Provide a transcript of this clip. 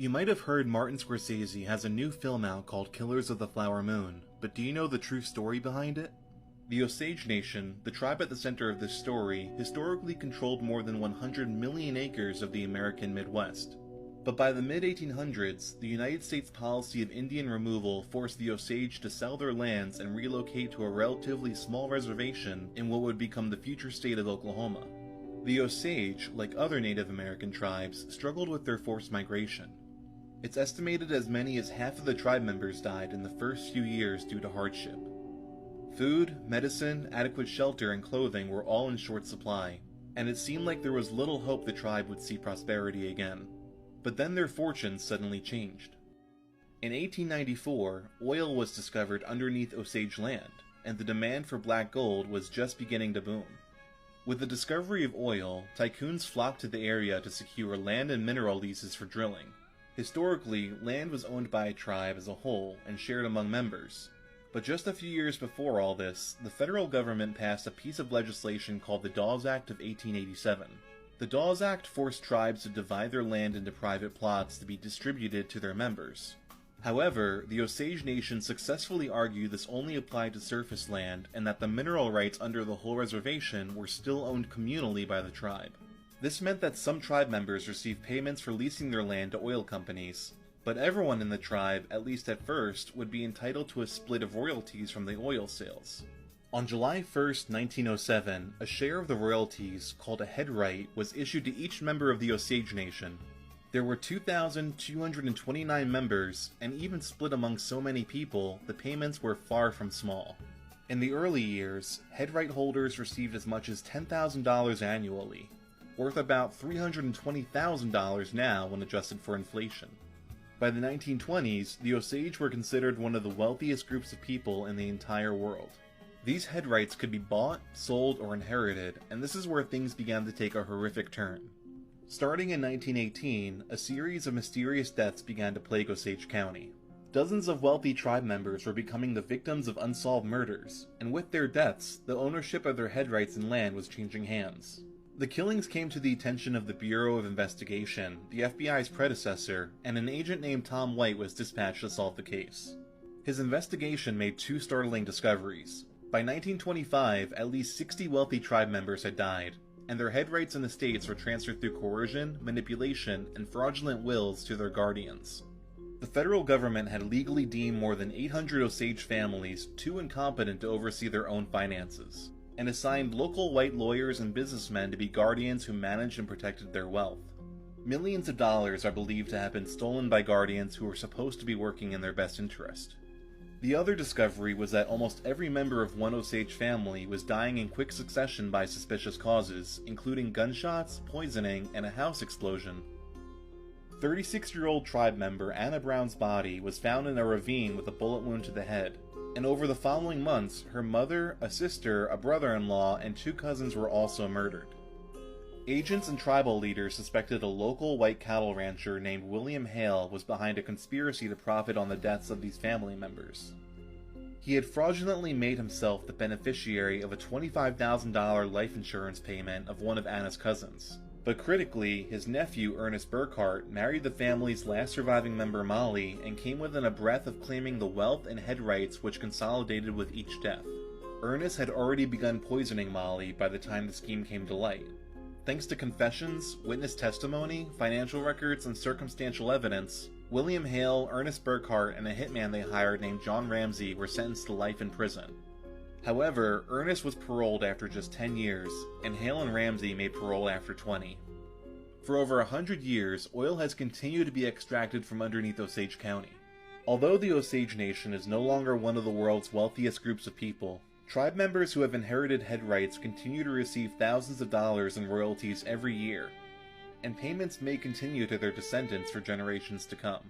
You might have heard Martin Scorsese has a new film out called Killers of the Flower Moon, but do you know the true story behind it? The Osage Nation, the tribe at the center of this story, historically controlled more than 100 million acres of the American Midwest. But by the mid-1800s, the United States policy of Indian removal forced the Osage to sell their lands and relocate to a relatively small reservation in what would become the future state of Oklahoma. The Osage, like other Native American tribes, struggled with their forced migration. It's estimated as many as half of the tribe members died in the first few years due to hardship. Food, medicine, adequate shelter, and clothing were all in short supply, and it seemed like there was little hope the tribe would see prosperity again. But then their fortunes suddenly changed. In 1894, oil was discovered underneath Osage land, and the demand for black gold was just beginning to boom. With the discovery of oil, tycoons flocked to the area to secure land and mineral leases for drilling. Historically, land was owned by a tribe as a whole and shared among members. But just a few years before all this, the federal government passed a piece of legislation called the Dawes Act of 1887. The Dawes Act forced tribes to divide their land into private plots to be distributed to their members. However, the Osage Nation successfully argued this only applied to surface land and that the mineral rights under the whole reservation were still owned communally by the tribe. This meant that some tribe members received payments for leasing their land to oil companies, but everyone in the tribe, at least at first, would be entitled to a split of royalties from the oil sales. On July 1st, 1907, a share of the royalties, called a head right, was issued to each member of the Osage Nation. There were 2,229 members, and even split among so many people, the payments were far from small. In the early years, head right holders received as much as $10,000 annually, worth about $320,000 now when adjusted for inflation. By the 1920s, the Osage were considered one of the wealthiest groups of people in the entire world. These head rights could be bought, sold, or inherited, and this is where things began to take a horrific turn. Starting in 1918, a series of mysterious deaths began to plague Osage County. Dozens of wealthy tribe members were becoming the victims of unsolved murders, and with their deaths, the ownership of their head rights and land was changing hands. The killings came to the attention of the Bureau of Investigation, the FBI's predecessor, and an agent named Tom White was dispatched to solve the case. His investigation made two startling discoveries. By 1925, at least 60 wealthy tribe members had died, and their head rights and estates were transferred through coercion, manipulation, and fraudulent wills to their guardians. The federal government had legally deemed more than 800 Osage families too incompetent to oversee their own finances, and assigned local white lawyers and businessmen to be guardians who managed and protected their wealth. Millions of dollars are believed to have been stolen by guardians who were supposed to be working in their best interest. The other discovery was that almost every member of one Osage family was dying in quick succession by suspicious causes, including gunshots, poisoning, and a house explosion. 36-year-old tribe member Anna Brown's body was found in a ravine with a bullet wound to the head, and over the following months, her mother, a sister, a brother-in-law, and two cousins were also murdered. Agents and tribal leaders suspected a local white cattle rancher named William Hale was behind a conspiracy to profit on the deaths of these family members. He had fraudulently made himself the beneficiary of a $25,000 life insurance payment of one of Anna's cousins. But critically, his nephew, Ernest Burkhart, married the family's last surviving member, Molly, and came within a breath of claiming the wealth and head rights which consolidated with each death. Ernest had already begun poisoning Molly by the time the scheme came to light. Thanks to confessions, witness testimony, financial records, and circumstantial evidence, William Hale, Ernest Burkhart, and a hitman they hired named John Ramsey were sentenced to life in prison. However, Ernest was paroled after just 10 years, and Hale and Ramsey made parole after 20. For over 100 years, oil has continued to be extracted from underneath Osage County. Although the Osage Nation is no longer one of the world's wealthiest groups of people, tribe members who have inherited head rights continue to receive thousands of dollars in royalties every year, and payments may continue to their descendants for generations to come.